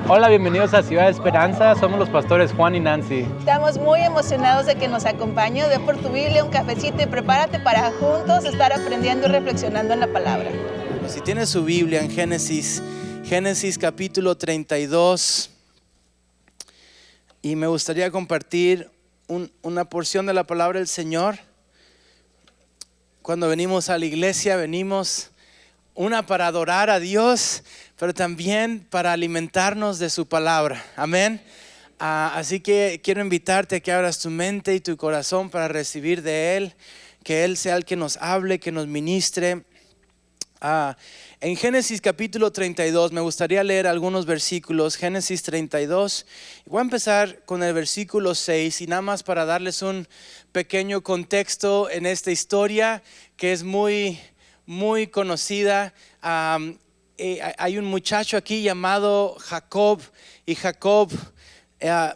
Hola, bienvenidos a Ciudad de Esperanza, somos los pastores Juan y Nancy. Estamos muy emocionados de que nos acompañe. Ve por tu Biblia, un cafecito y prepárate para juntos estar aprendiendo y reflexionando en la palabra. Pues si tienes su Biblia en Génesis capítulo 32, y me gustaría compartir una porción de la palabra del Señor. Cuando venimos a la iglesia, venimos para adorar a Dios, pero también para alimentarnos de su palabra. Amén. Así que quiero invitarte a que abras tu mente y tu corazón para recibir de Él, que Él sea el que nos hable, que nos ministre. En Génesis capítulo 32 me gustaría leer algunos versículos. Génesis 32, voy a empezar con el versículo 6 y nada más para darles un pequeño contexto en esta historia que es muy conocida. Hay un muchacho aquí llamado Jacob, y Jacob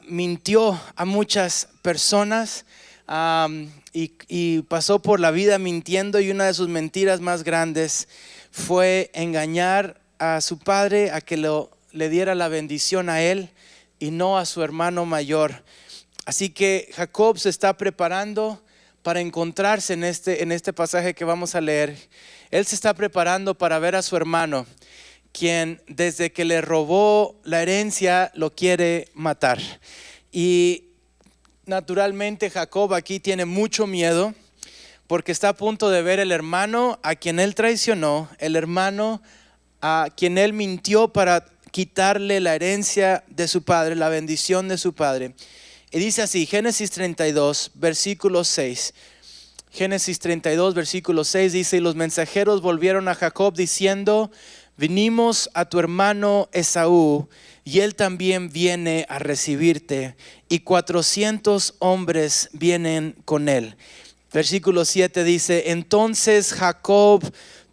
mintió a muchas personas y pasó por la vida mintiendo, y una de sus mentiras más grandes fue engañar a su padre a que le diera la bendición a él y no a su hermano mayor. Así que Jacob se está preparando para encontrarse en este pasaje que vamos a leer. Él se está preparando para ver a su hermano, quien desde que le robó la herencia lo quiere matar. Y naturalmente Jacob aquí tiene mucho miedo, porque está a punto de ver el hermano a quien él traicionó, el hermano a quien él mintió para quitarle la herencia de su padre, la bendición de su padre. Y dice así, Génesis 32, versículo 6. Génesis 32, versículo 6 dice: y los mensajeros volvieron a Jacob diciendo: vinimos a tu hermano Esaú, y él también viene a recibirte, y 400 hombres vienen con él. Versículo 7 dice: entonces Jacob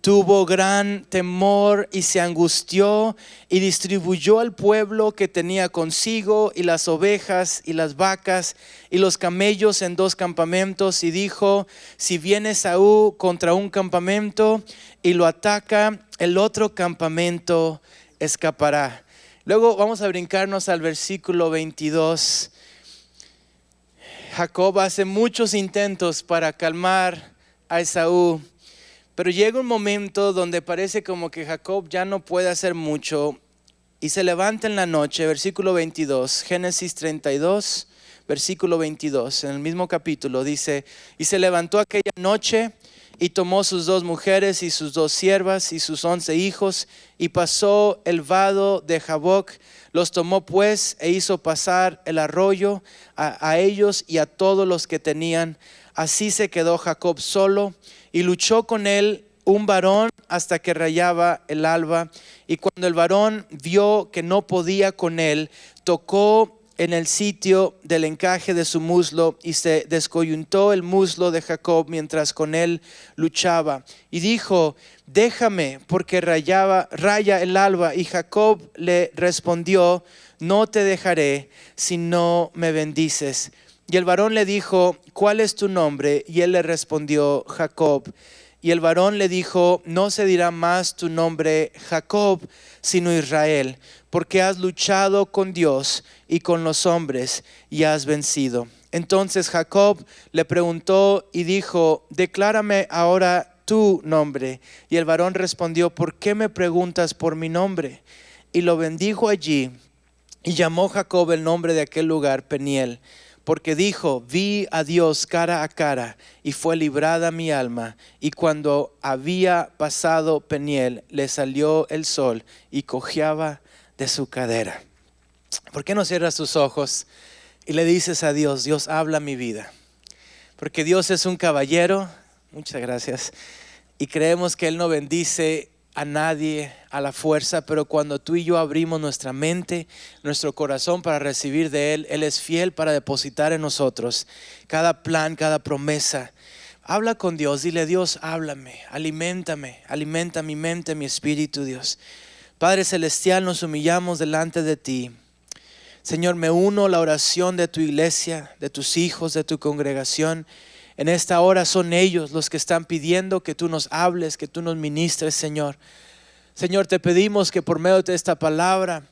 tuvo gran temor y se angustió, y distribuyó al pueblo que tenía consigo, y las ovejas y las vacas y los camellos en 2 campamentos, y dijo: si viene Esaú contra un campamento y lo ataca, el otro campamento escapará. Luego vamos a brincarnos al versículo 22. Jacob hace muchos intentos para calmar a Esaú, pero llega un momento donde parece como que Jacob ya no puede hacer mucho, y se levanta en la noche. Versículo 22, Génesis 32, versículo 22, en el mismo capítulo dice: y se levantó aquella noche y tomó sus 2 mujeres y sus 2 siervas y sus 11 hijos, y pasó el vado de Jaboc. Los tomó pues e hizo pasar el arroyo a ellos y a todos los que tenían. Así se quedó Jacob solo, y luchó con él un varón hasta que rayaba el alba. Y cuando el varón vio que no podía con él, tocó en el sitio del encaje de su muslo, y se descoyuntó el muslo de Jacob mientras con él luchaba. Y dijo: déjame, porque raya el alba. Y Jacob le respondió: no te dejaré si no me bendices. Y el varón le dijo: ¿cuál es tu nombre? Y él le respondió: Jacob. Y el varón le dijo: no se dirá más tu nombre Jacob, sino Israel, porque has luchado con Dios y con los hombres y has vencido. Entonces Jacob le preguntó y dijo: declárame ahora tu nombre. Y el varón respondió: ¿por qué me preguntas por mi nombre? Y lo bendijo allí, y llamó Jacob el nombre de aquel lugar Peniel, porque dijo: vi a Dios cara a cara, y fue librada mi alma. Y cuando había pasado Peniel, le salió el sol y cojeaba de su cadera. ¿Por qué no cierras tus ojos y le dices a Dios: Dios, habla mi vida? Porque Dios es un caballero. Muchas gracias. Y creemos que Él no bendice a nadie a la fuerza, pero cuando tú y yo abrimos nuestra mente, nuestro corazón para recibir de Él, Él es fiel para depositar en nosotros cada plan, cada promesa. Habla con Dios, dile: Dios, háblame, alimenta mi mente, mi espíritu, Dios. Padre celestial, nos humillamos delante de ti. Señor, me uno a la oración de tu iglesia, de tus hijos, de tu congregación. En esta hora son ellos los que están pidiendo que tú nos hables, que tú nos ministres, Señor. Señor, te pedimos que por medio de esta palabra,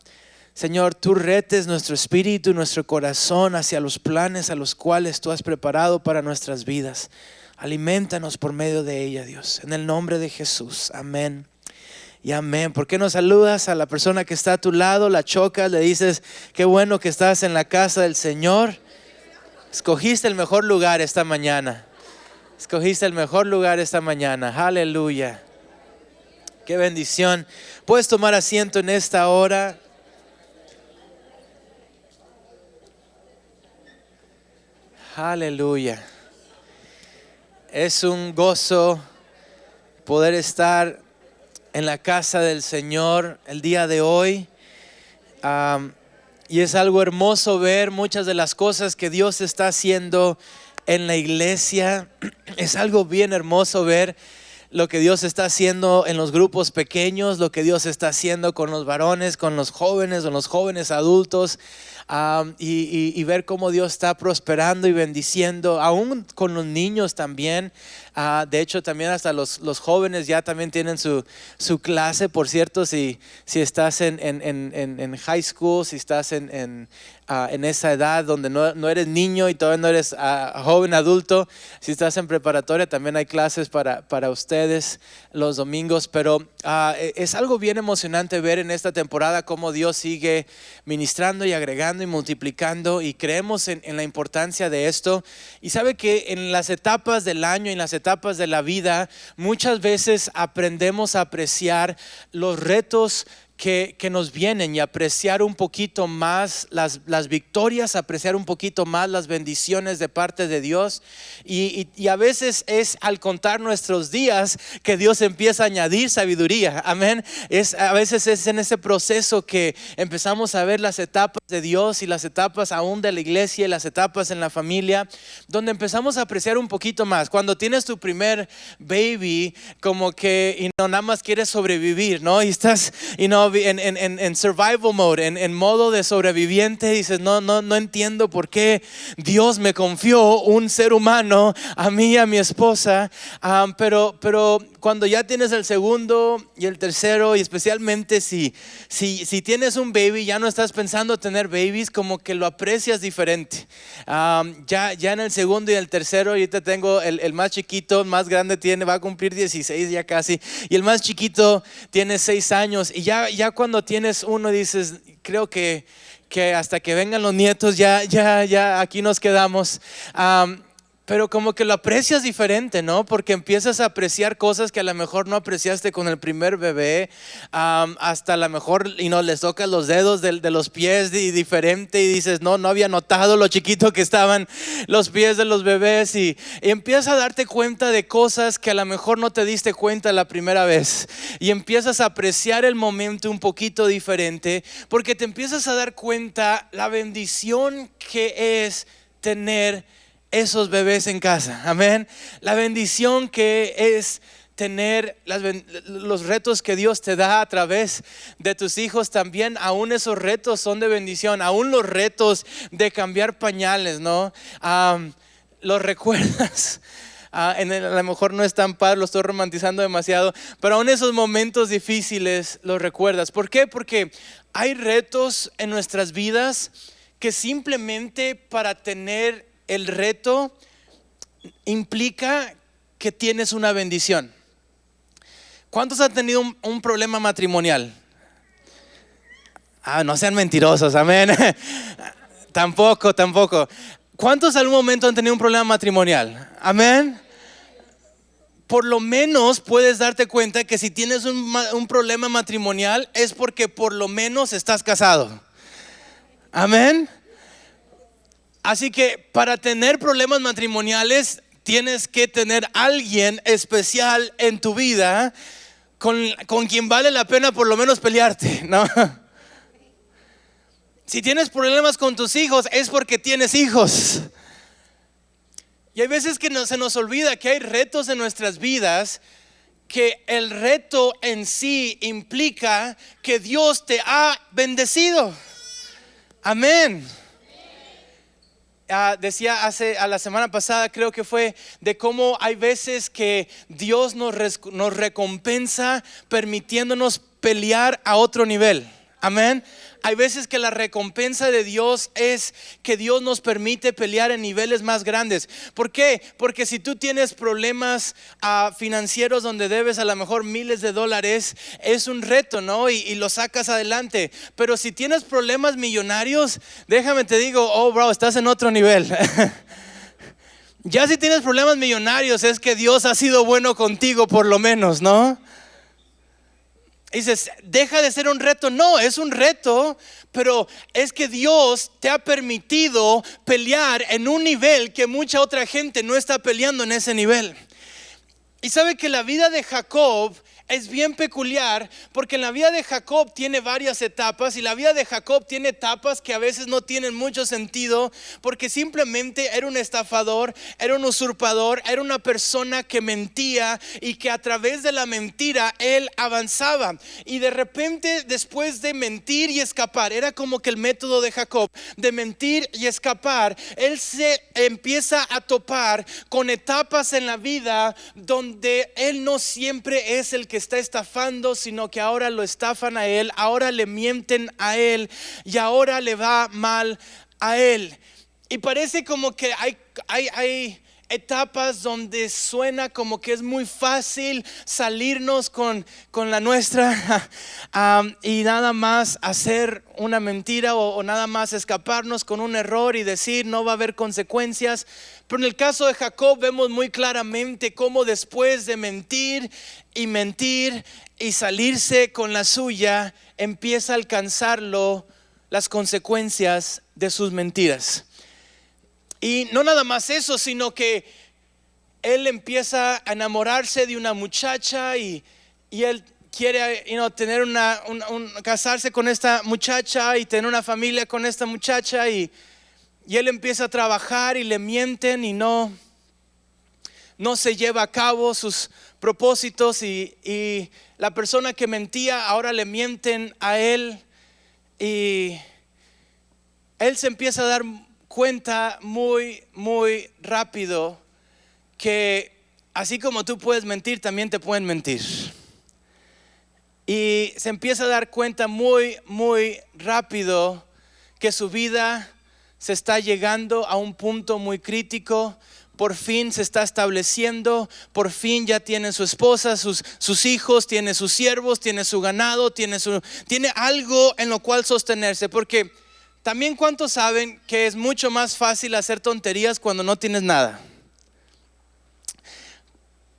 Señor, tú retes nuestro espíritu, nuestro corazón hacia los planes a los cuales tú has preparado para nuestras vidas. Aliméntanos por medio de ella, Dios. En el nombre de Jesús. Amén y amén. ¿Por qué no saludas a la persona que está a tu lado, la chocas, le dices, qué bueno que estás en la casa del Señor? Escogiste el mejor lugar esta mañana. Escogiste el mejor lugar esta mañana. Aleluya. Qué bendición. Puedes tomar asiento en esta hora. Aleluya. Es un gozo poder estar en la casa del Señor el día de hoy. Y es algo hermoso ver muchas de las cosas que Dios está haciendo en la iglesia. Es algo bien hermoso ver lo que Dios está haciendo en los grupos pequeños, lo que Dios está haciendo con los varones, con los jóvenes adultos, y ver cómo Dios está prosperando y bendiciendo, aún con los niños también. De hecho, también hasta los jóvenes ya también tienen su clase. Por cierto, si estás en high school, si estás en esa edad donde no eres niño y todavía no eres joven adulto, si estás en preparatoria, también hay clases para ustedes los domingos. Pero es algo bien emocionante ver en esta temporada cómo Dios sigue ministrando y agregando y multiplicando, y creemos en la importancia de esto. Y sabe que en las etapas del año, en las etapas de la vida, muchas veces aprendemos a apreciar los retos que nos vienen y apreciar un poquito más las victorias, apreciar un poquito más las bendiciones de parte de Dios. Y a veces es al contar nuestros días que Dios empieza a añadir sabiduría. Amén. A veces es en ese proceso que empezamos a ver las etapas de Dios y las etapas aún de la iglesia y las etapas en la familia, donde empezamos a apreciar un poquito más. Cuando tienes tu primer baby, como que nada más quieres sobrevivir, ¿no? Y estás en survival mode, en modo de sobreviviente. Dices, no entiendo por qué Dios me confió un ser humano, a mí y a mi esposa. Pero cuando ya tienes el segundo y el tercero, y especialmente si tienes un baby, ya no estás pensando tener babies, como que lo aprecias diferente. Ya en el segundo y el tercero, ahorita tengo el más chiquito, el más grande va a cumplir 16 ya casi, y el más chiquito tiene 6 años. Y ya cuando tienes uno dices, creo que hasta que vengan los nietos ya aquí nos quedamos. Pero como que lo aprecias diferente, ¿no? Porque empiezas a apreciar cosas que a lo mejor no apreciaste con el primer bebé. Hasta a lo mejor les tocas los dedos de los pies diferente, y dices, no había notado lo chiquito que estaban los pies de los bebés. Y empiezas a darte cuenta de cosas que a lo mejor no te diste cuenta la primera vez. Y empiezas a apreciar el momento un poquito diferente, porque te empiezas a dar cuenta la bendición que es tener esos bebés en casa. Amén. La bendición que es tener los retos que Dios te da a través de tus hijos. También aún esos retos son de bendición. Aún los retos de cambiar pañales, ¿no? Los recuerdas. A lo mejor no es tan padre, lo estoy romantizando demasiado, pero aún esos momentos difíciles los recuerdas. ¿Por qué? Porque hay retos en nuestras vidas que simplemente para tener el reto implica que tienes una bendición. ¿Cuántos han tenido un problema matrimonial? No sean mentirosos, amén. Tampoco. ¿Cuántos en algún momento han tenido un problema matrimonial? Amén. Por lo menos puedes darte cuenta que si tienes un problema matrimonial es porque por lo menos estás casado. Amén. Así que para tener problemas matrimoniales tienes que tener alguien especial en tu vida con quien vale la pena por lo menos pelearte, ¿no? Si tienes problemas con tus hijos es porque tienes hijos. Y hay veces que se nos olvida que hay retos en nuestras vidas, que el reto en sí implica que Dios te ha bendecido. Amén. Decía a la semana pasada, creo que fue, de cómo hay veces que Dios nos recompensa permitiéndonos pelear a otro nivel. Amén. Hay veces que la recompensa de Dios es que Dios nos permite pelear en niveles más grandes. ¿Por qué? Porque si tú tienes problemas financieros donde debes a lo mejor miles de dólares, es un reto, ¿no? Y lo sacas adelante. Pero si tienes problemas millonarios, déjame te digo, oh bro, estás en otro nivel. Ya si tienes problemas millonarios es que Dios ha sido bueno contigo por lo menos, ¿no? Dices, deja de ser un reto. No, es un reto, pero es que Dios te ha permitido pelear en un nivel que mucha otra gente no está peleando en ese nivel. Y sabe que la vida de Jacob es bien peculiar, porque en la vida de Jacob tiene varias etapas, y la vida de Jacob tiene etapas que a veces no tienen mucho sentido, porque simplemente era un estafador, era un usurpador, era una persona que mentía y que a través de la mentira él avanzaba. Y de repente, después de mentir y escapar, era como que el método de Jacob, de mentir y escapar, él se empieza a topar con etapas en la vida donde él no siempre es el que está estafando, sino que ahora lo estafan a él, ahora le mienten a él y ahora le va mal a él. Y parece como que hay etapas donde suena como que es muy fácil salirnos con la nuestra y nada más hacer una mentira o nada más escaparnos con un error y decir no va a haber consecuencias. Pero en el caso de Jacob vemos muy claramente cómo después de mentir y salirse con la suya, empieza a alcanzarlo las consecuencias de sus mentiras. Y no nada más eso, sino que él empieza a enamorarse de una muchacha y él quiere tener casarse con esta muchacha y tener una familia con esta muchacha, y él empieza a trabajar y le mienten y no se lleva a cabo sus propósitos, y la persona que mentía ahora le mienten a él, y él se empieza a dar cuenta muy, muy rápido que así como tú puedes mentir, también te pueden mentir. Y se empieza a dar cuenta muy, muy rápido que su vida se está llegando a un punto muy crítico. Por fin se está estableciendo, por fin ya tiene su esposa, sus hijos, tiene sus siervos, tiene su ganado, tiene algo en lo cual sostenerse. Porque también, ¿cuántos saben que es mucho más fácil hacer tonterías cuando no tienes nada?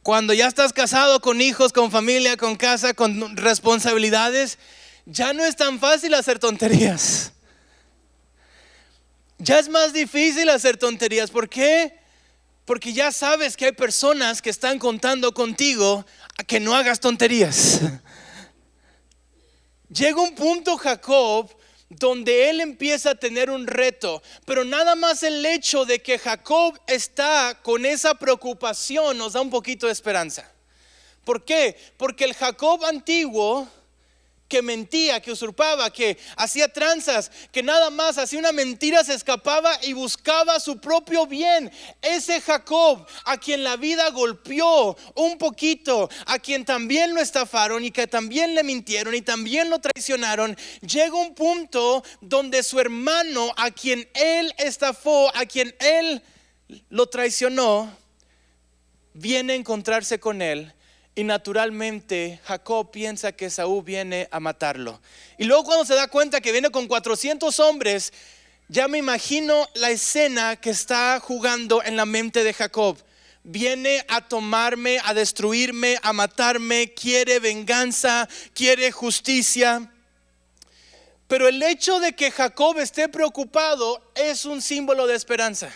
Cuando ya estás casado, con hijos, con familia, con casa, con responsabilidades, ya no es tan fácil hacer tonterías. Ya es más difícil hacer tonterías. ¿Por qué? Porque ya sabes que hay personas que están contando contigo a que no hagas tonterías. Llega un punto, Jacob, donde él empieza a tener un reto, pero nada más el hecho de que Jacob está con esa preocupación nos da un poquito de esperanza. ¿Por qué? Porque el Jacob antiguo, que mentía, que usurpaba, que hacía tranzas, que nada más hacía una mentira, se escapaba y buscaba su propio bien. Ese Jacob a quien la vida golpeó un poquito, a quien también lo estafaron y que también le mintieron y también lo traicionaron, llega un punto donde su hermano, a quien él estafó, a quien él lo traicionó, viene a encontrarse con él. Y naturalmente Jacob piensa que Esaú viene a matarlo. Y luego cuando se da cuenta que viene con 400 hombres, ya me imagino la escena que está jugando en la mente de Jacob. Viene a tomarme, a destruirme, a matarme, quiere venganza, quiere justicia. Pero el hecho de que Jacob esté preocupado es un símbolo de esperanza.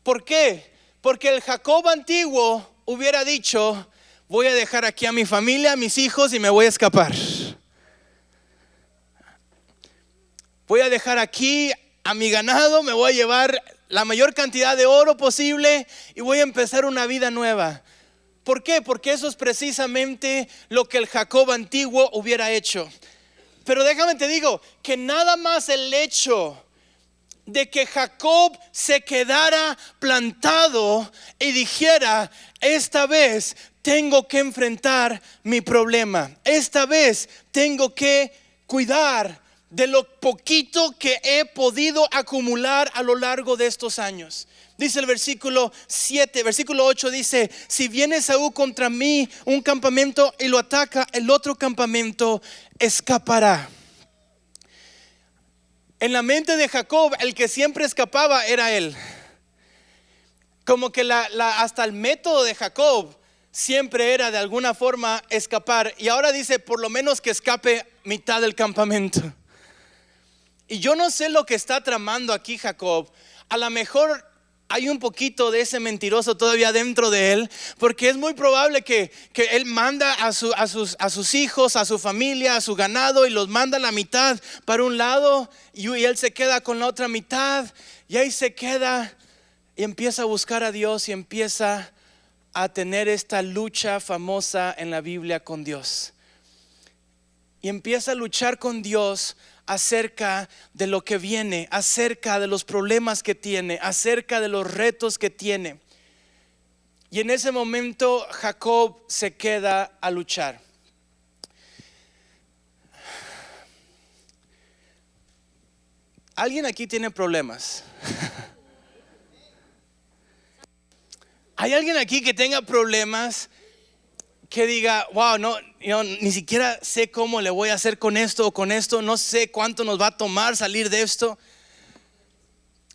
¿Por qué? Porque el Jacob antiguo hubiera dicho: voy a dejar aquí a mi familia, a mis hijos y me voy a escapar. Voy a dejar aquí a mi ganado, me voy a llevar la mayor cantidad de oro posible y voy a empezar una vida nueva. ¿Por qué? Porque eso es precisamente lo que el Jacob antiguo hubiera hecho. Pero déjame te digo que nada más el hecho de que Jacob se quedara plantado y dijera: esta vez tengo que enfrentar mi problema, esta vez tengo que cuidar de lo poquito que he podido acumular a lo largo de estos años. Dice el versículo 8 dice: si viene Esaú contra mí un campamento y lo ataca, el otro campamento escapará. En la mente de Jacob, el que siempre escapaba era él. Como que hasta el método de Jacob siempre era de alguna forma escapar. Y ahora dice: por lo menos que escape mitad del campamento. Y yo no sé lo que está tramando aquí Jacob. A lo mejor hay un poquito de ese mentiroso todavía dentro de él, porque es muy probable que él manda a sus hijos, a su familia, a su ganado, y los manda a la mitad para un lado, y él se queda con la otra mitad, y ahí se queda y empieza a buscar a Dios y empieza a tener esta lucha famosa en la Biblia con Dios. Y empieza a luchar con Dios acerca de lo que viene, acerca de los problemas que tiene, acerca de los retos que tiene. Y en ese momento Jacob se queda a luchar. ¿Alguien aquí tiene problemas? ¿Hay alguien aquí que tenga problemas? Que diga: wow, no, yo ni siquiera sé cómo le voy a hacer con esto o con esto, no sé cuánto nos va a tomar salir de esto.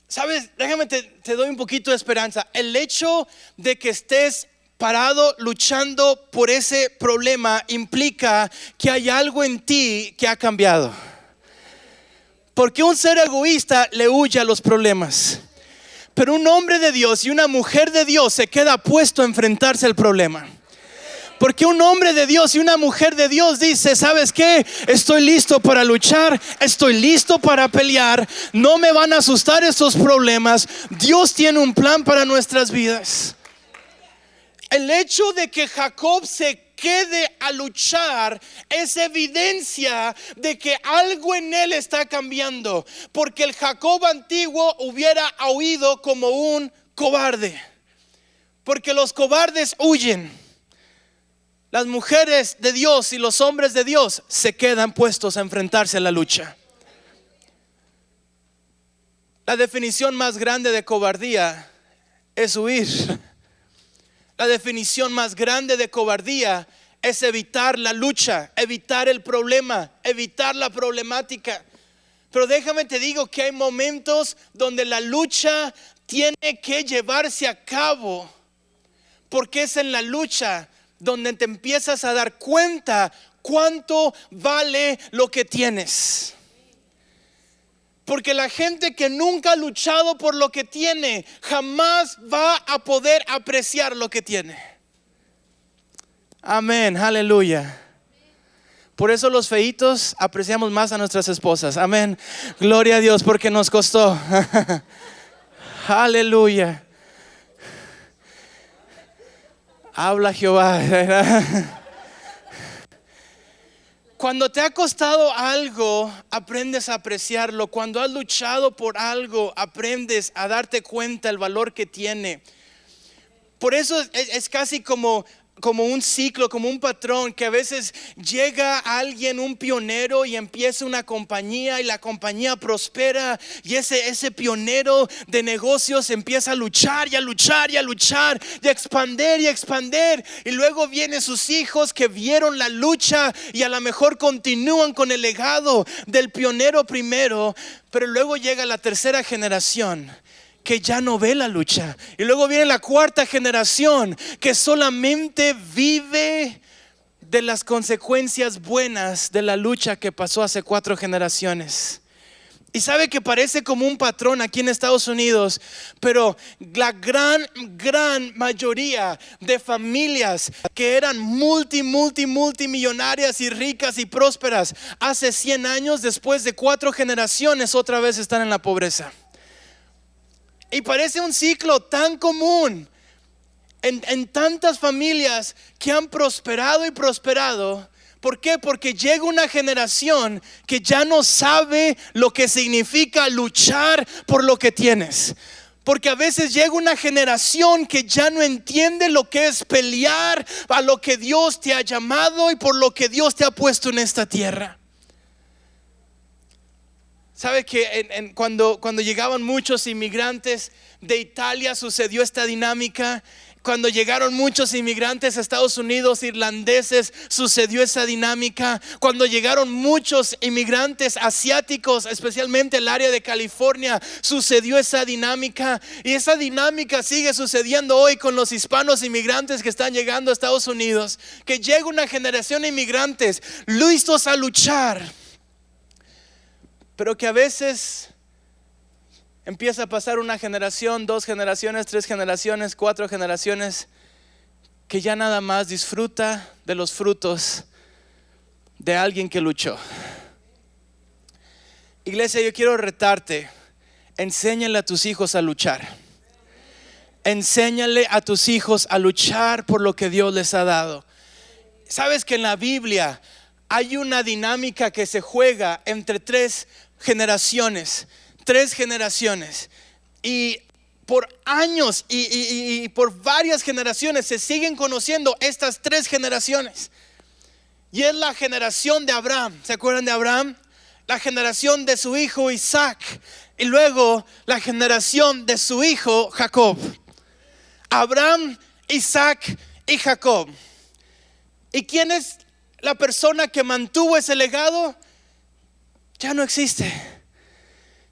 Sabes, déjame te doy un poquito de esperanza. El hecho de que estés parado luchando por ese problema implica que hay algo en ti que ha cambiado. Porque un ser egoísta le huye a los problemas, pero un hombre de Dios y una mujer de Dios se queda puesto a enfrentarse al problema. Porque un hombre de Dios y una mujer de Dios dice: ¿sabes qué? Estoy listo para luchar, estoy listo para pelear, no me van a asustar estos problemas. Dios tiene un plan para nuestras vidas. El hecho de que Jacob se quede a luchar es evidencia de que algo en él está cambiando, porque el Jacob antiguo hubiera huido como un cobarde, porque los cobardes huyen. Las mujeres de Dios y los hombres de Dios se quedan puestos a enfrentarse a la lucha. La definición más grande de cobardía es huir. La definición más grande de cobardía es evitar la lucha, evitar el problema, evitar la problemática. Pero déjame te digo que hay momentos donde la lucha tiene que llevarse a cabo, porque es en la lucha donde te empiezas a dar cuenta cuánto vale lo que tienes. Porque la gente que nunca ha luchado por lo que tiene jamás va a poder apreciar lo que tiene. Amén, aleluya. Por eso los feitos apreciamos más a nuestras esposas. Amén, gloria a Dios, porque nos costó. Aleluya. Habla Jehová. Cuando te ha costado algo, aprendes a apreciarlo. Cuando has luchado por algo, aprendes a darte cuenta el valor que tiene. Por eso es casi como un ciclo, como un patrón, que a veces llega alguien, un pionero, y empieza una compañía y la compañía prospera, y ese pionero de negocios empieza a luchar y a luchar y a luchar y a expandir, y luego vienen sus hijos que vieron la lucha y a lo mejor continúan con el legado del pionero primero, pero luego llega la tercera generación que ya no ve la lucha, y luego viene la cuarta generación que solamente vive de las consecuencias buenas de la lucha que pasó hace 4 generaciones. Y sabe que parece como un patrón aquí en Estados Unidos, pero la gran mayoría de familias que eran multimillonarias y ricas y prósperas hace 100 años, después de 4 generaciones otra vez están en la pobreza. Y parece un ciclo tan común en tantas familias que han prosperado y prosperado. ¿Por qué? Porque llega una generación que ya no sabe lo que significa luchar por lo que tienes. Porque a veces llega una generación que ya no entiende lo que es pelear a lo que Dios te ha llamado y por lo que Dios te ha puesto en esta tierra. ¿Sabe que cuando llegaban muchos inmigrantes de Italia sucedió esta dinámica? Cuando llegaron muchos inmigrantes a Estados Unidos, irlandeses, sucedió esa dinámica. Cuando llegaron muchos inmigrantes asiáticos, especialmente el área de California, sucedió esa dinámica. Y esa dinámica sigue sucediendo hoy con los hispanos inmigrantes que están llegando a Estados Unidos. Que llega una generación de inmigrantes listos a luchar, pero que a veces empieza a pasar una generación, 2 generaciones, 3 generaciones, 4 generaciones, que ya nada más disfruta de los frutos de alguien que luchó. Iglesia, yo quiero retarte. Enséñale a tus hijos a luchar. Enséñale a tus hijos a luchar por lo que Dios les ha dado. Sabes que en la Biblia hay una dinámica que se juega entre 3 generaciones. 3 generaciones, y por años y por varias generaciones se siguen conociendo estas 3 generaciones. Y es la generación de Abraham. ¿Se acuerdan de Abraham? La generación de su hijo Isaac, y luego la generación de su hijo Jacob. Abraham, Isaac y Jacob. ¿Y quién es la persona que mantuvo ese legado? Ya no existe.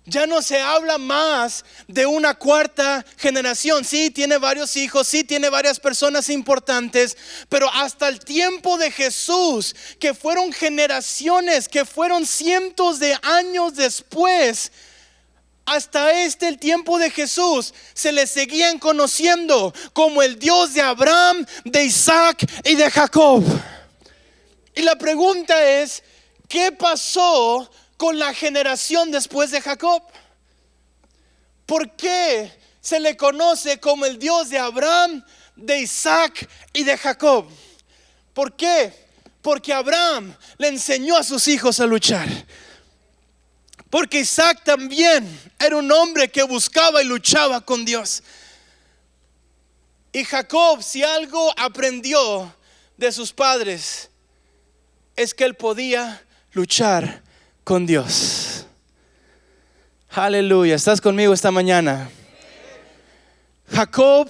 Ya no se habla más de una 4ª generación. Sí, tiene varios hijos, sí, tiene varias personas importantes, pero hasta el tiempo de Jesús, que fueron generaciones, que fueron cientos de años después, hasta el tiempo de Jesús, se le seguían conociendo como el Dios de Abraham, de Isaac y de Jacob. Y la pregunta es, ¿qué pasó con la generación después de Jacob? ¿Por qué se le conoce como el Dios de Abraham, de Isaac y de Jacob? ¿Por qué? Porque Abraham le enseñó a sus hijos a luchar. Porque Isaac también era un hombre que buscaba y luchaba con Dios. Y Jacob, si algo aprendió de sus padres, es que él podía luchar con Dios. Aleluya. ¿Estás conmigo esta mañana? Jacob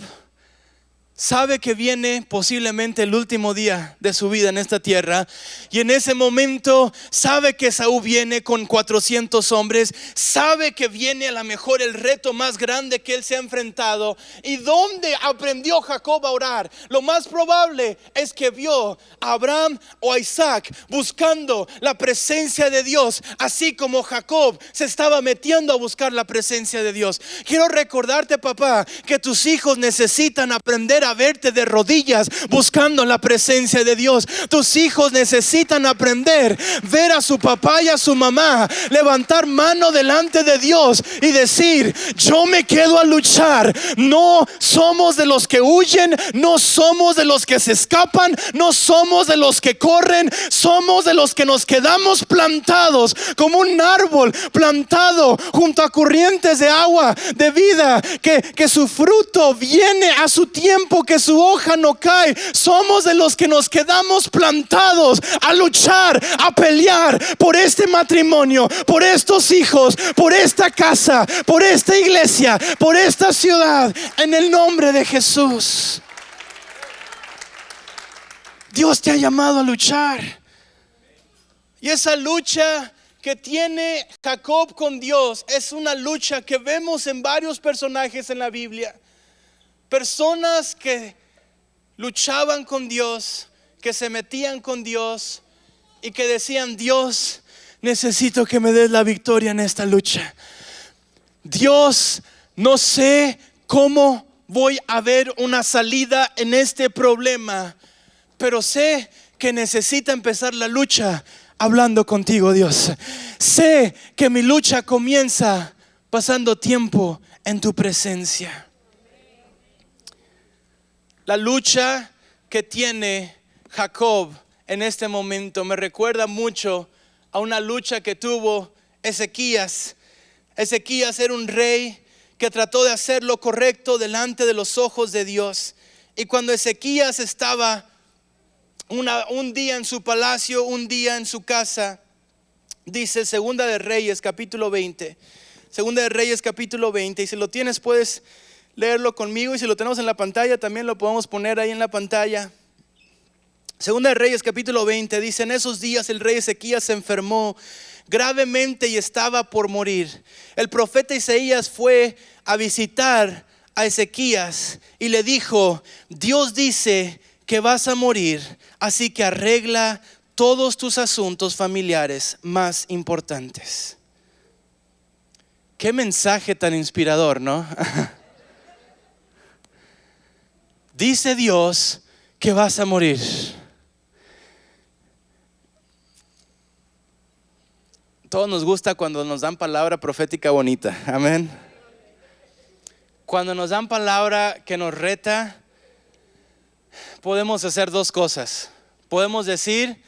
sabe que viene posiblemente el último día de su vida en esta tierra, y en ese momento sabe que Esaú viene con 400 hombres, sabe que viene a lo mejor el reto más grande que él se ha enfrentado. ¿Y dónde aprendió Jacob a orar? Lo más probable es que vio a Abraham o a Isaac buscando la presencia de Dios, así como Jacob se estaba metiendo a buscar la presencia de Dios. Quiero recordarte, papá, que tus hijos necesitan aprender a verte de rodillas buscando la presencia de Dios. Tus hijos necesitan aprender ver a su papá y a su mamá levantar mano delante de Dios y decir: yo me quedo a luchar. No somos de los que huyen, no somos de los que se escapan, no somos de los que corren, somos de los que nos quedamos plantados como un árbol plantado junto a corrientes de agua de vida, que su fruto viene a su tiempo, que su hoja no cae. Somos de los que nos quedamos plantados a luchar, a pelear por este matrimonio, por estos hijos, por esta casa, por esta iglesia, por esta ciudad, en el nombre de Jesús. Dios te ha llamado a luchar. Y esa lucha que tiene Jacob con Dios es una lucha que vemos en varios personajes en la Biblia. Personas que luchaban con Dios, que se metían con Dios y que decían: Dios, necesito que me des la victoria en esta lucha. Dios, no sé cómo voy a ver una salida en este problema, pero sé que necesita empezar la lucha hablando contigo, Dios. Sé que mi lucha comienza pasando tiempo en tu presencia. La lucha que tiene Jacob en este momento me recuerda mucho a una lucha que tuvo Ezequías. Ezequías era un rey que trató de hacer lo correcto delante de los ojos de Dios. Y cuando Ezequías estaba un día en su palacio, un día en su casa, Dice Segunda de Reyes capítulo 20. Segunda de Reyes capítulo 20. Y si lo tienes puedes leerlo conmigo, y si lo tenemos en la pantalla también lo podemos poner ahí en la pantalla. Segunda de Reyes capítulo 20 dice: en esos días el rey Ezequías se enfermó gravemente y estaba por morir. El profeta Isaías fue a visitar a Ezequías y le dijo: Dios dice que vas a morir, así que arregla todos tus asuntos familiares más importantes. Qué mensaje tan inspirador, ¿no? Dice Dios que vas a morir. Todos nos gusta cuando nos dan palabra profética bonita. Amén. Cuando nos dan palabra que nos reta, podemos hacer dos cosas. Podemos decir: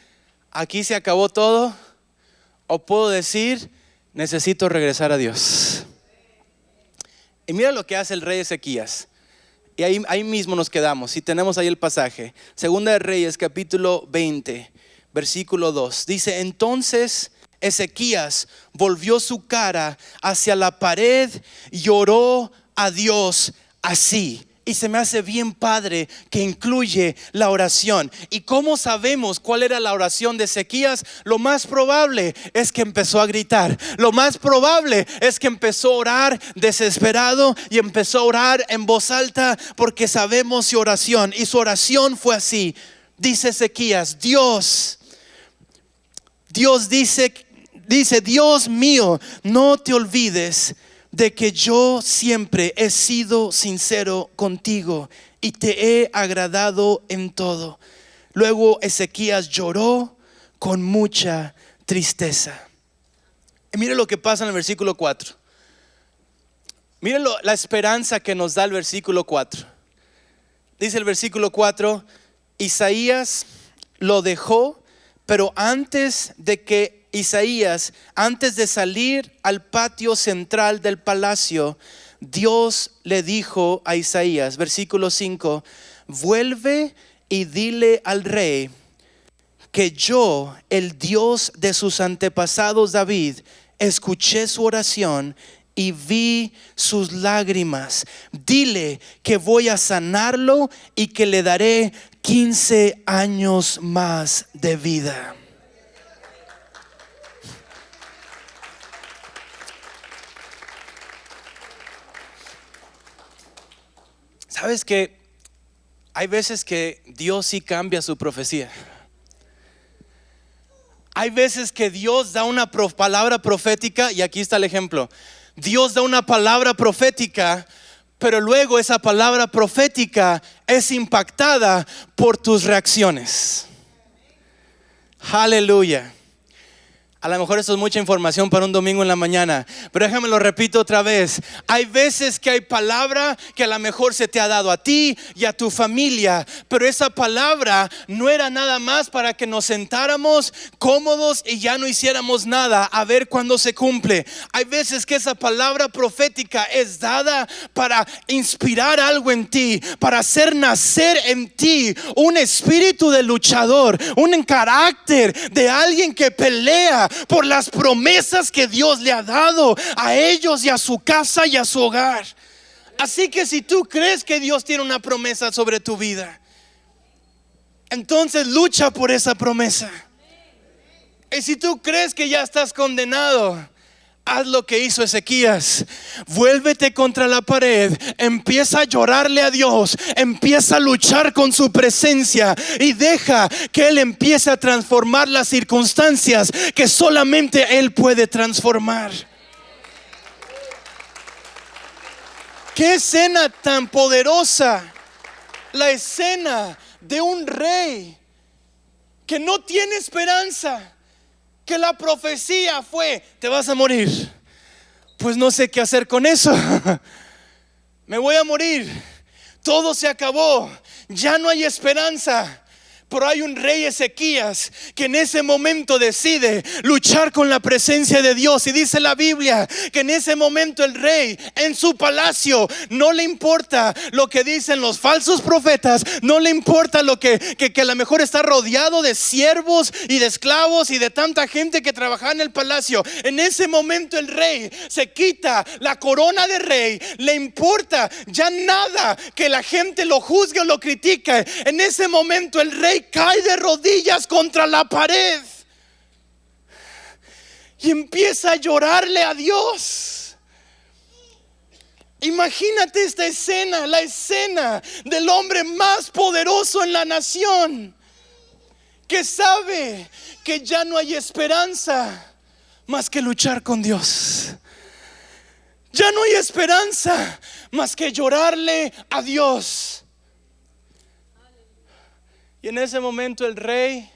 aquí se acabó todo. O puedo decir: necesito regresar a Dios. Y mira lo que hace el rey Ezequías. Y ahí mismo nos quedamos. Y tenemos ahí el pasaje. Segunda de Reyes capítulo 20 versículo 2. Dice: entonces Ezequías volvió su cara hacia la pared y oró a Dios así. Y se me hace bien padre que incluye la oración. ¿Y cómo sabemos cuál era la oración de Ezequías? Lo más probable es que empezó a gritar. Lo más probable es que empezó a orar desesperado y empezó a orar en voz alta, porque sabemos su oración. Y su oración fue así. Dice Ezequías: Dios dice: Dios mío, no te olvides de que yo siempre he sido sincero contigo y te he agradado en todo. Luego Ezequías lloró con mucha tristeza. Y mire lo que pasa en el versículo 4. Mire la esperanza que nos da el versículo 4. Dice el versículo 4: Isaías lo dejó, pero antes de salir al patio central del palacio, Dios le dijo a Isaías, versículo 5: vuelve y dile al rey que yo, el Dios de sus antepasados David, escuché su oración y vi sus lágrimas. Dile que voy a sanarlo y que le daré 15 años más de vida. ¿Sabes que hay veces que Dios sí cambia su profecía? Hay veces que Dios da una palabra profética, y aquí está el ejemplo. Dios da una palabra profética, pero luego esa palabra profética es impactada por tus reacciones. Aleluya. A lo mejor eso es mucha información para un domingo en la mañana, pero déjame lo repito otra vez. Hay veces que hay palabra que a lo mejor se te ha dado a ti y a tu familia, pero esa palabra no era nada más para que nos sentáramos cómodos y ya no hiciéramos nada a ver cuándo se cumple. Hay veces que esa palabra profética es dada para inspirar algo en ti, para hacer nacer en ti un espíritu de luchador, un carácter de alguien que pelea por las promesas que Dios le ha dado a ellos y a su casa y a su hogar. Así que si tú crees que Dios tiene una promesa sobre tu vida, entonces lucha por esa promesa. Y si tú crees que ya estás condenado, haz lo que hizo Ezequías. Vuélvete contra la pared, empieza a llorarle a Dios, empieza a luchar con su presencia y deja que Él empiece a transformar las circunstancias que solamente Él puede transformar. Qué escena tan poderosa, la escena de un rey que no tiene esperanza, que la profecía fue: te vas a morir. Pues no sé qué hacer con eso. Me voy a morir. Todo se acabó. Ya no hay esperanza. Pero hay un rey Ezequías que en ese momento decide luchar con la presencia de Dios. Y dice la Biblia que en ese momento el rey en su palacio no le importa lo que dicen los falsos profetas, no le importa lo que a lo mejor está rodeado de siervos y de esclavos y de tanta gente que trabaja en el palacio. En ese momento el rey se quita la corona de rey, le importa ya nada que la gente lo juzgue o lo critique. En ese momento el rey cae de rodillas contra la pared y empieza a llorarle a Dios. Imagínate esta escena, la escena del hombre más poderoso en la nación, que sabe que ya no hay esperanza más que luchar con Dios. Ya no hay esperanza más que llorarle a Dios. Y en ese momento el rey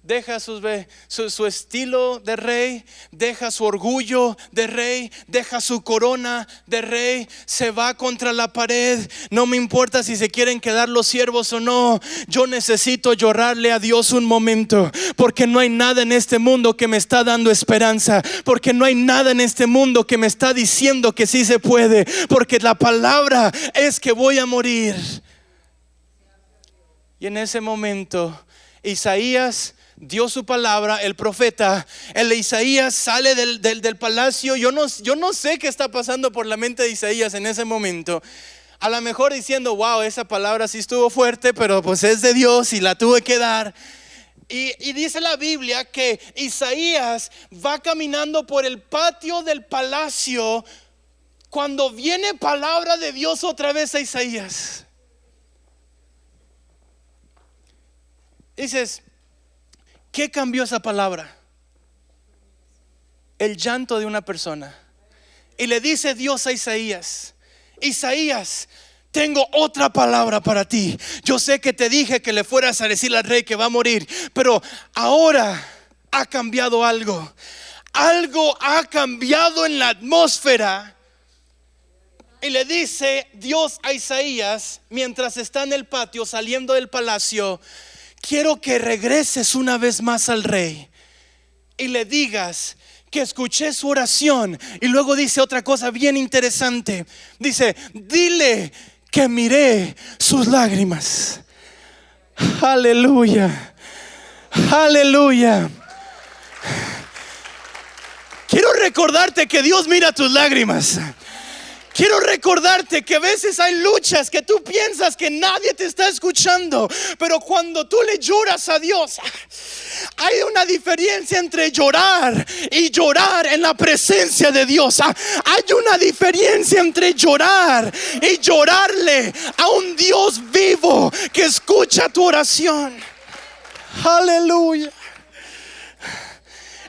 deja su estilo de rey, deja su orgullo de rey, deja su corona de rey, se va contra la pared. No me importa si se quieren quedar los siervos o no, yo necesito llorarle a Dios un momento, porque no hay nada en este mundo que me está dando esperanza, porque no hay nada en este mundo que me está diciendo que sí se puede, porque la palabra es que voy a morir. Y en ese momento Isaías dio su palabra, el profeta, el Isaías sale del palacio. Yo no sé qué está pasando por la mente de Isaías en ese momento. A lo mejor diciendo, wow, esa palabra sí estuvo fuerte, pero pues es de Dios y la tuve que dar. Y dice la Biblia que Isaías va caminando por el patio del palacio cuando viene palabra de Dios otra vez a Isaías. Dices, ¿qué cambió esa palabra? El llanto de una persona. Y le dice Dios a Isaías, Isaías, tengo otra palabra para ti. Yo sé que te dije que le fueras a decir al rey que va a morir, pero ahora ha cambiado algo. Algo ha cambiado en la atmósfera. Y le dice Dios a Isaías, mientras está en el patio saliendo del palacio, quiero que regreses una vez más al rey y le digas que escuché su oración. Y luego dice otra cosa bien interesante. Dice, dile que miré sus lágrimas. Aleluya, aleluya. Quiero recordarte que Dios mira tus lágrimas. Quiero recordarte que a veces hay luchas que tú piensas que nadie te está escuchando, pero cuando tú le lloras a Dios, hay una diferencia entre llorar y llorar en la presencia de Dios. Hay una diferencia entre llorar y llorarle a un Dios vivo que escucha tu oración. Aleluya.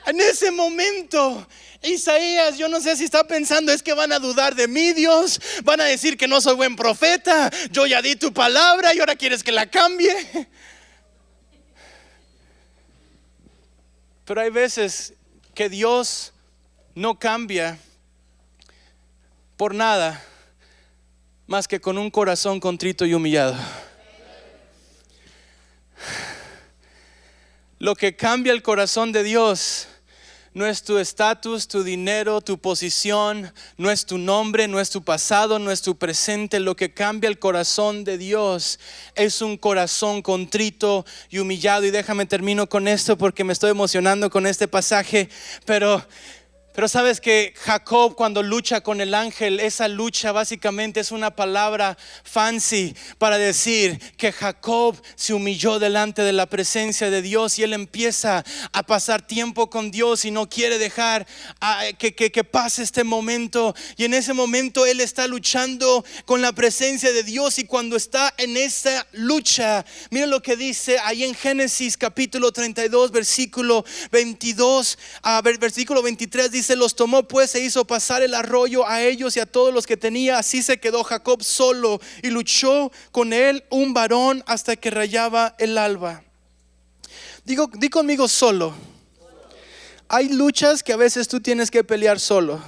En ese momento Isaías, yo no sé si está pensando, es que van a dudar de mí, Dios, van a decir que no soy buen profeta, yo ya di tu palabra y ahora quieres que la cambie. Pero hay veces que Dios no cambia por nada más que con un corazón contrito y humillado. Lo que cambia el corazón de Dios no es tu estatus, tu dinero, tu posición, no es tu nombre, no es tu pasado, no es tu presente. Lo que cambia el corazón de Dios es un corazón contrito y humillado. Y déjame termino con esto porque me estoy emocionando con este pasaje. Pero sabes que Jacob, cuando lucha con el ángel, esa lucha básicamente es una palabra fancy para decir que Jacob se humilló delante de la presencia de Dios y él empieza a pasar tiempo con Dios y no quiere dejar que pase este momento. Y en ese momento él está luchando con la presencia de Dios, y cuando está en esa lucha, mira lo que dice ahí en Génesis capítulo 32 versículo 22 versículo 23. Dice, los tomó pues e hizo pasar el arroyo a ellos y a todos los que tenía. Así se quedó Jacob solo y luchó con él un varón hasta que rayaba el alba. Di conmigo, solo. Hay luchas que a veces tú tienes que pelear solo.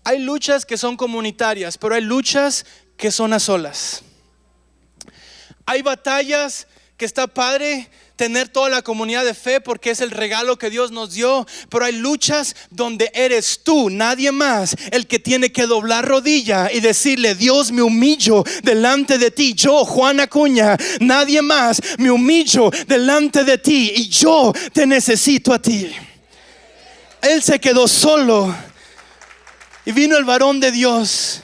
Hay luchas que son comunitarias, pero hay luchas que son a solas. Hay batallas que está padre tener toda la comunidad de fe porque es el regalo que Dios nos dio, pero hay luchas donde eres tú, nadie más, el que tiene que doblar rodilla y decirle: Dios, me humillo delante de ti. Yo, Juan Acuña, nadie más, me humillo delante de ti y yo te necesito a ti. Él se quedó solo y vino el varón de Dios.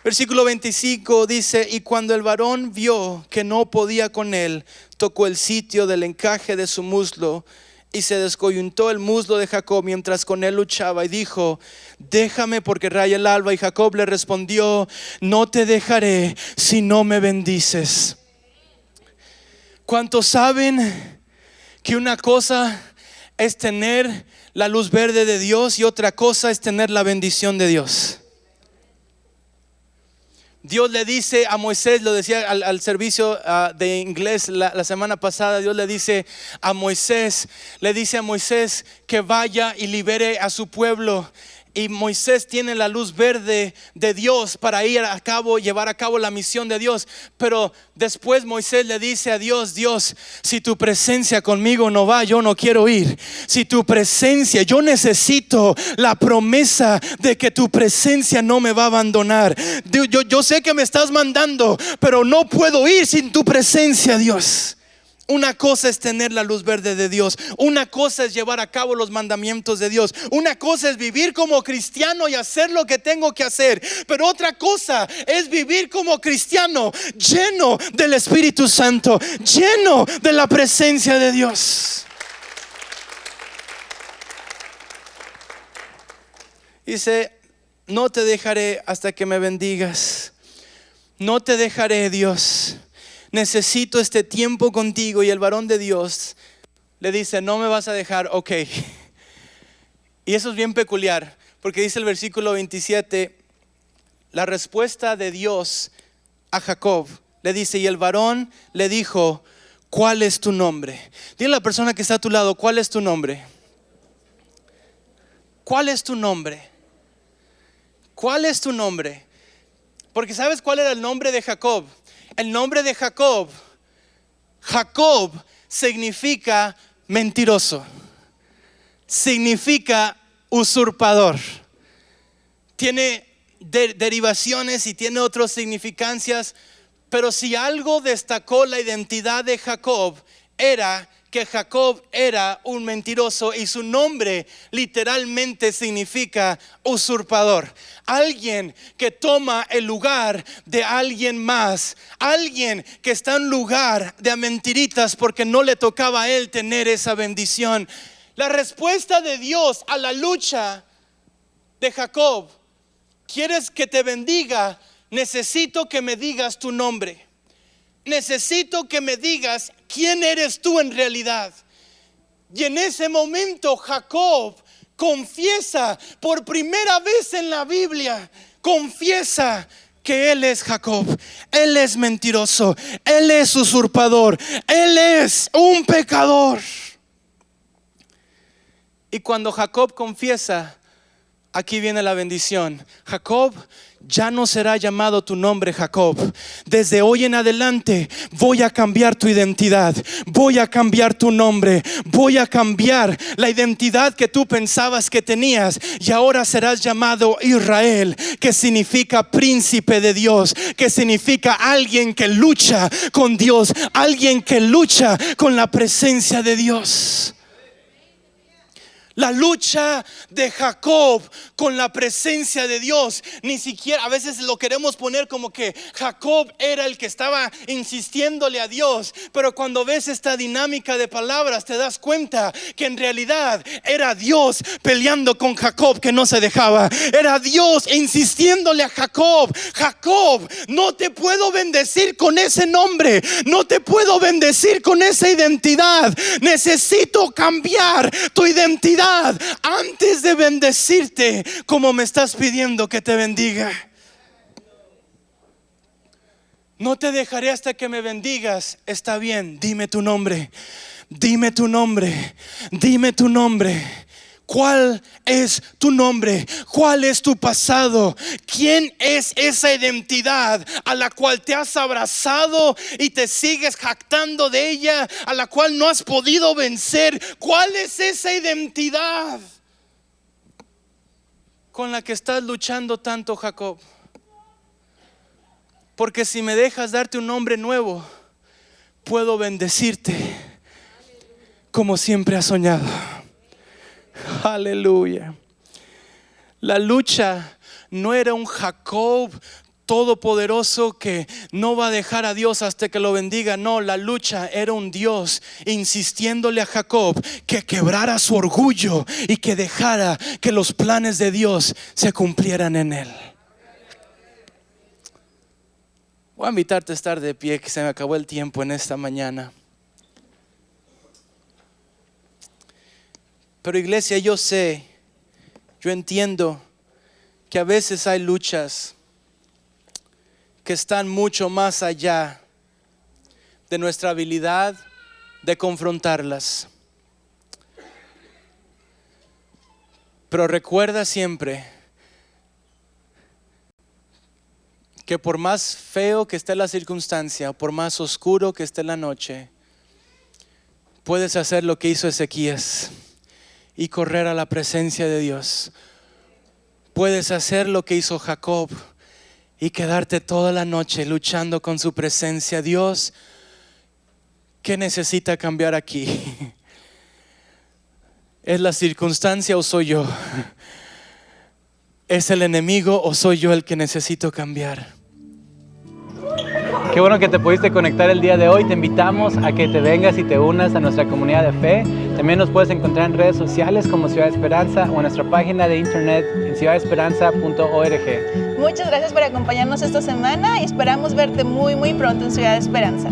Versículo 25 dice: y cuando el varón vio que no podía con él, tocó el sitio del encaje de su muslo y se descoyuntó el muslo de Jacob mientras con él luchaba, y dijo: déjame porque raya el alba. Y Jacob le respondió: no te dejaré si no me bendices. ¿Cuántos saben que una cosa es tener la luz verde de Dios y otra cosa es tener la bendición de Dios? Dios le dice a Moisés, lo decía al servicio de inglés la semana pasada, Dios le dice a Moisés que vaya y libere a su pueblo. Y Moisés tiene la luz verde de Dios para llevar a cabo la misión de Dios. Pero después Moisés le dice a Dios: Dios, si tu presencia conmigo no va, yo no quiero ir. Si tu presencia, yo necesito la promesa de que tu presencia no me va a abandonar. Yo sé que me estás mandando, pero no puedo ir sin tu presencia, Dios. Una cosa es tener la luz verde de Dios. Una cosa es llevar a cabo los mandamientos de Dios. Una cosa es vivir como cristiano y hacer lo que tengo que hacer. Pero otra cosa es vivir como cristiano lleno del Espíritu Santo, lleno de la presencia de Dios. Dice: no te dejaré hasta que me bendigas. No te dejaré, Dios. Necesito este tiempo contigo. Y el varón de Dios le dice: no me vas a dejar, ok. Y eso es bien peculiar, porque dice el versículo 27, la respuesta de Dios a Jacob. Le dice: y el varón le dijo: ¿cuál es tu nombre? Dile a la persona que está a tu lado: ¿cuál es tu nombre? ¿Cuál es tu nombre? ¿Cuál es tu nombre? Porque ¿sabes cuál era el nombre de Jacob? El nombre de Jacob significa mentiroso, significa usurpador. Tiene derivaciones y tiene otras significancias, pero si algo destacó la identidad de Jacob, era que Jacob era un mentiroso, y su nombre literalmente significa usurpador. Alguien que toma el lugar de alguien más, alguien que está en lugar de mentiritas porque no le tocaba a él tener esa bendición. La respuesta de Dios a la lucha de Jacob: ¿quieres que te bendiga? Necesito que me digas tu nombre. Necesito que me digas quién eres tú en realidad. Y en ese momento Jacob confiesa por primera vez en la Biblia, confiesa que él es Jacob, él es mentiroso, él es usurpador, él es un pecador. Y cuando Jacob confiesa, aquí viene la bendición. Jacob, ya no será llamado tu nombre Jacob. Desde hoy en adelante voy a cambiar tu identidad. Voy a cambiar tu nombre. Voy a cambiar la identidad que tú pensabas que tenías. Y ahora serás llamado Israel, que significa príncipe de Dios, que significa alguien que lucha con Dios, alguien que lucha con la presencia de Dios. La lucha de Jacob con la presencia de Dios, ni siquiera, a veces lo queremos poner como que Jacob era el que estaba insistiéndole a Dios, pero cuando ves esta dinámica de palabras te das cuenta que en realidad era Dios peleando con Jacob, que no se dejaba. Era Dios insistiéndole a Jacob: Jacob, no te puedo bendecir con ese nombre, no te puedo bendecir con esa identidad. Necesito cambiar tu identidad antes de bendecirte como me estás pidiendo que te bendiga. No te dejaré hasta que me bendigas. Está bien, dime tu nombre. Dime tu nombre. Dime tu nombre. ¿Cuál es tu nombre? ¿Cuál es tu pasado? ¿Quién es esa identidad a la cual te has abrazado y te sigues jactando de ella, a la cual no has podido vencer? ¿Cuál es esa identidad con la que estás luchando tanto, Jacob? Porque si me dejas darte un nombre nuevo, puedo bendecirte como siempre has soñado. Aleluya. La lucha no era un Jacob todopoderoso que no va a dejar a Dios hasta que lo bendiga. No, la lucha era un Dios insistiéndole a Jacob que quebrara su orgullo y que dejara que los planes de Dios se cumplieran en él. Voy a invitarte a estar de pie, que se me acabó el tiempo en esta mañana. Pero iglesia, yo entiendo que a veces hay luchas que están mucho más allá de nuestra habilidad de confrontarlas. Pero recuerda siempre que por más feo que esté la circunstancia, por más oscuro que esté la noche, puedes hacer lo que hizo Ezequías y correr a la presencia de Dios. Puedes hacer lo que hizo Jacob y quedarte toda la noche luchando con su presencia. Dios, ¿qué necesita cambiar aquí? ¿Es la circunstancia o soy yo? ¿Es el enemigo o soy yo el que necesito cambiar? Qué bueno que te pudiste conectar el día de hoy. Te invitamos a que te vengas y te unas a nuestra comunidad de fe. También nos puedes encontrar en redes sociales como Ciudad Esperanza o en nuestra página de internet en ciudadesperanza.org. Muchas gracias por acompañarnos esta semana y esperamos verte muy pronto en Ciudad Esperanza.